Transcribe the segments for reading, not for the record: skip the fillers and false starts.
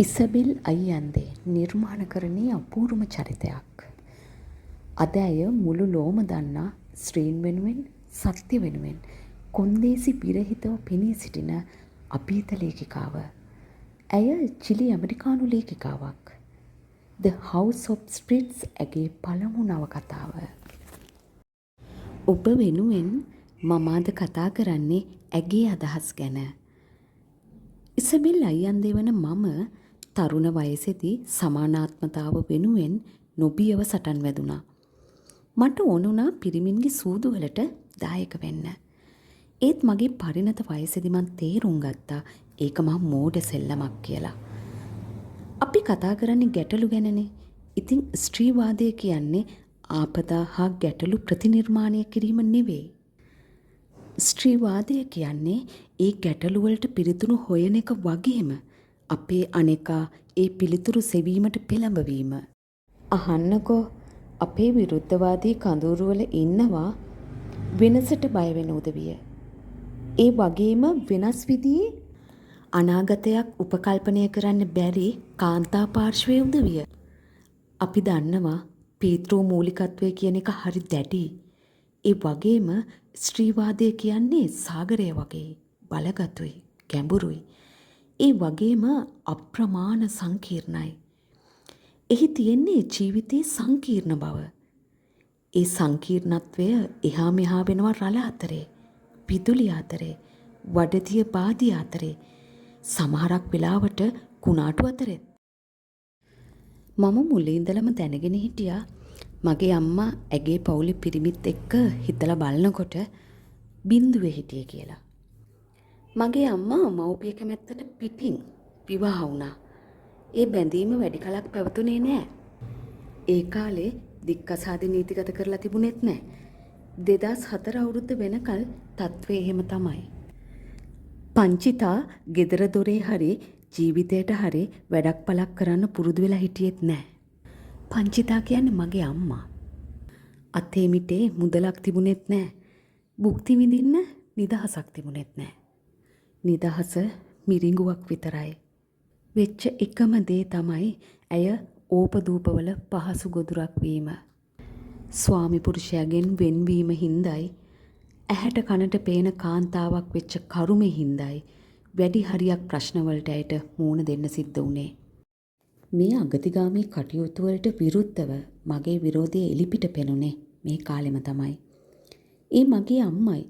Isabel අයියන්දේ නිර්මාණකරණයේ අපූර්වම චරිතයක්. අද ඇය මුළු ලෝම දන්නා ස්ත්‍රීන් වෙනුවෙන් සත්‍ය වෙනුවෙන් කොන්දේසි පිරහිතව පෙනී සිටින අභීත ලේඛිකාව. ඇය චිලි ඇමරිකානු ලේඛිකාවක්. The House of Spirits ඇගේ පළමු නවකතාව. ඔබ වෙනුවෙන් මම අද කතා කරන්නේ ඇගේ අදහස් ගැන. ඉසබෙල් අයියන්දේ වන මම තරුණ වයසේදී සමානාත්මතාව වෙනුවෙන් නොබියව සටන් වැදුණා. මට ඕන වුණා පිරිමින්ගේ සූදුවලට දායක වෙන්න. ඒත් මගේ පරිණත වයසේදී මං තේරුම් ගත්තා ඒක මහා මෝඩ සෙල්ලමක් කියලා. අපි කතා කරන්නේ ගැටලු ගැනනේ. ඉතින් ස්ත්‍රීවාදය කියන්නේ ආපදා හා ගැටලු ප්‍රතිනිර්මාණය කිරීම නෙවෙයි. ස්ත්‍රීවාදය කියන්නේ ඒ ගැටලු වලට පිළිතුරු හොයන එක වගේම අපේ අනෙකා ඒ පිළිතුරු සෙවීමට පෙළඹවීම. අහන්නකෝ අපේ විරුද්ධවාදී කඳවුරු වල ඉන්නවා වෙනසට බය වෙන උදවිය. ඒ වගේම වෙනස් විදිහේ අනාගතයක් උපකල්පනය කරන්න බැරි කාන්තා පාර්ශ්වයේ උදවිය. අපි දන්නවා පීතෘ මූලිකත්වය කියන එක හරි දැඩි. ඒ වගේම ස්ත්‍රීවාදය කියන්නේ සාගරය වගේ බලගතුයි, ගැඹුරුයි. ඒ වගේම අප්‍රමාණ සංකීර්ණයි. එහි තියෙන්නේ ජීවිතයේ සංකීර්ණ බව. ඒ සංකීර්ණත්වය එහා මෙහා වෙනවා රළ අතරේ, පිදුලි අතරේ, වඩදිය බාදිය අතරේ, සමහරක් වෙලාවට කුණාටු අතරේ. මම මුලින් ඉඳලම දැනගෙන හිටියා මගේ අම්මා ඇගේ පවුලේ පිරිමිත් එක්ක හිතලා බලනකොට බිඳුවේ හිටියේ කියලා. මගේ අම්මා මව්පිය කැමැත්තට පිටින් විවාහ වුණා. ඒ බැඳීම වැඩි කලක් පැවතුනේ නෑ. ඒ කාලේ දික්කසාද නීතිගත කරලා තිබුණෙත් නෑ. 2004 අවුරුද්ද වෙනකල් තත්ත්වය එහෙම තමයි. පංචිතා ගෙදර දොරේ හරි ජීවිතයට හරි වැඩක් පලක් කරන්න පුරුදු වෙලා හිටියෙත් නෑ. පංචිතා කියන්නේ මගේ අම්මා. අතේ මිටේ මුදලක් තිබුණෙත් නෑ. භුක්ති විඳින්න නිදහසක් තිබුණෙත් නෑ. නිදහස මිරිඟුවක් විතරයි. වෙච්ච එකම දේ තමයි ඇය ඕපදූපවල පහසු ගොදුරක් වීම. ස්වාමි පුරුෂයාගෙන් වෙන්වීම හින්දායි ඇහැට කනට පේන කාන්තාවක් වෙච්ච කරුමේ හින්දායි වැඩි හරියක් ප්‍රශ්නවලට ඇයට මූණ දෙන්න සිද්ධ වුණේ. මේ අගතිගාමී කටයුතු වලට විරුද්ධව මගේ විරෝධය එලිපිට පෙනුනේ මේ කාලෙම තමයි. ඒ මගේ අම්මයි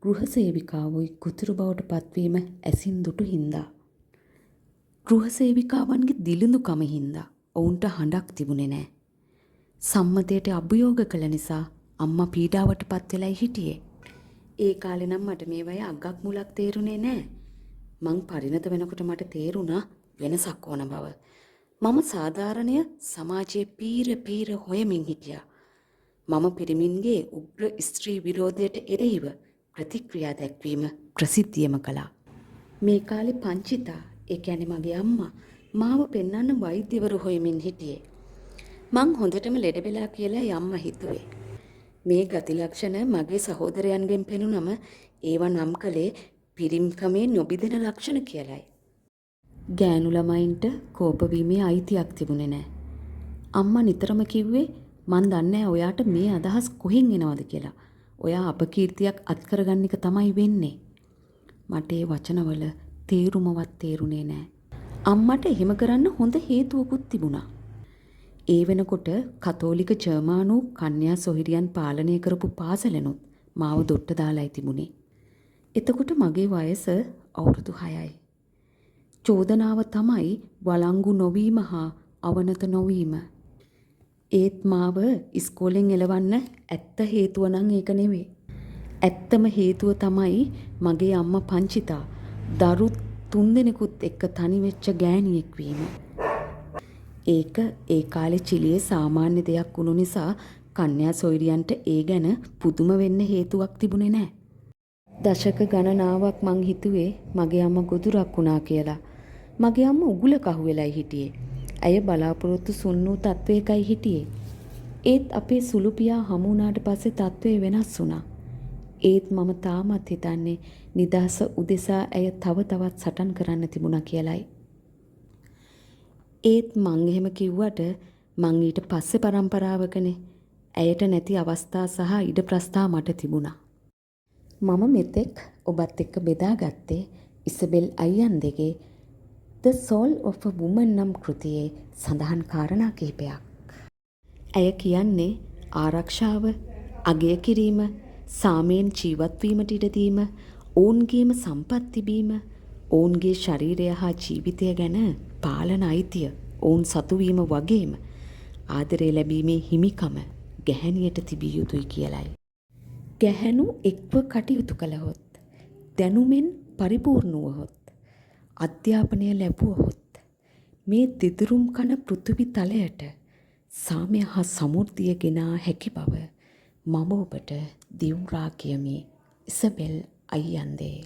ගෘහ සේවිකාවුයි කුතුරු බවට පත්වීම ඇසින් දුටු හින්දා. ගෘහ සේවිකාවන්ගේ දිලිඳුකම හින්දා ඔවුන්ට හඬක් තිබුණේ නැහැ. සම්මතයට අභියෝග කළ නිසා අම්මා පීඩාවට පත් වෙලයි හිටියේ. ඒ කාලේ නම් මට මේ වගේ අගක් මුලක් තේරුනේ නැහැ. මං පරිණත වෙනකොට මට තේරුණා වෙනසක් ඕන බව. මම සාධාරණය සමාජයේ පීර හොයමින් හිටියා. මම පිරිමින්ගේ උග්‍ර ස්ත්‍රී විරෝධයට එරෙහිව ප්‍රතික්‍රියා දැක්වීම ප්‍රසිද්ධියම කළා. මේ කාලේ පංචිතා, ඒ කියන්නේ මගේ අම්මා, මාව පෙන්වන්න වෛද්‍යවරු හොයමින් හිටියේ. මං හොඳටම ලෙඩ වෙලා කියලා අම්මා හිතුවේ. මේ ගති ලක්ෂණ මගේ සහෝදරයන්ගෙන් පෙනුනම ඒව නම් කළේ පිරිම්කමේ නොබිදෙන ලක්ෂණ කියලයි. ගෑනු ළමයින්ට කෝප වීමේ අයිතියක් තිබුණේ නැහැ. අම්මා නිතරම කිව්වේ මන් දන්නේ ඔයාට මේ අදහස් කොහෙන් එනවද කියලා. ඔයා අපකීර්තියක් අත්කරගන්න එක තමයි වෙන්නේ. මට ඒ වචනවල තේරුමවත් තේරුනේ නැහැ. අම්මට එහෙම කරන්න හොඳ හේතුවකුත් තිබුණා. ඒ වෙනකොට කතෝලික ජර්මානු කන්‍යා සොහිරියන් පාලනය කරපු පාසලෙනුත් මාව දොට්ට දාලායි තිබුණේ. එතකොට මගේ වයස අවුරුදු 6යි. චෝදනාව තමයි වළංගු නොවීම හා අවනත නොවීම. ඒත් මාව ඉස්කෝලෙන් එලවන්න ඇත්ත හේතුව නම් ඒක නෙවෙයි. ඇත්තම හේතුව තමයි මගේ අම්මා පංචිතා දරු 3 දෙනෙකුත් එක්ක තනි වෙච්ච ගෑණියෙක් වීම. ඒක ඒ කාලේ චිලියේ සාමාන්‍ය දෙයක් වුණු නිසා කන්‍යා සොයුරියන්ට ඒ ගැන පුදුම වෙන්න හේතුවක් තිබුණේ නැහැ. දශක ගණනාවක් මං හිතුවේ මගේ අම්මා ගොදුරක් වුණා කියලා. මගේ අම්මා උගුලක අහුවෙලයි හිටියේ. ඇය බලාපොරොත්තු සුන්නු තත්වයකයි හිටියේ. ඒත් අපේ සුළු පියා හමු වුණාට පස්සේ තත්වය වෙනස් වුණා. ඒත් මම තාමත් හිතන්නේ නිදහස උදෙසා ඇය තව තවත් සටන් කරන්න තිබුණා කියලයි. ඒත් මං එහෙම කිව්වට මං ඊට පස්සේ පරම්පරාවකනේ. ඇයට නැති අවස්ථා සහ ඉඩ ප්‍රස්ථා මට තිබුණා. මම මෙතෙක් ඔබත් එක්ක බෙදාගත්තේ Isabel අයියන්දෙගේ The Soul of a Woman නම් කෘතියේ සඳහන් කාරණා කිහිපයක්. ඇය කියන්නේ ආරක්ෂාව, අගය කිරීම, සාමයෙන් ජීවත්වීමට ඉඩ දීම, ඔවුන්ගේම සම්පත් තිබීම, ඔවුන්ගේ ශරීරය හා ජීවිතය ගැන පාලන අයිතිය, ඔවුන් සතුවීම වගේම ආදරය ලැබීමේ හිමිකම ගැහැණියට තිබිය යුතුයි කියලයි. ගැහැණු එක්ව කටයුතු කළහොත්, දැනුමෙන් පරිපූර්ණ වුවහොත්, අධ්‍යාපනය ලැබුවහොත් මේ දිදුරුම් කන පෘථිවි තලයට සාමය හා සමෘද්ධිය ගෙනා හැකි බව මම ඔබට දිවුරා කියමි. ඉසබෙල් අයියන්දේ.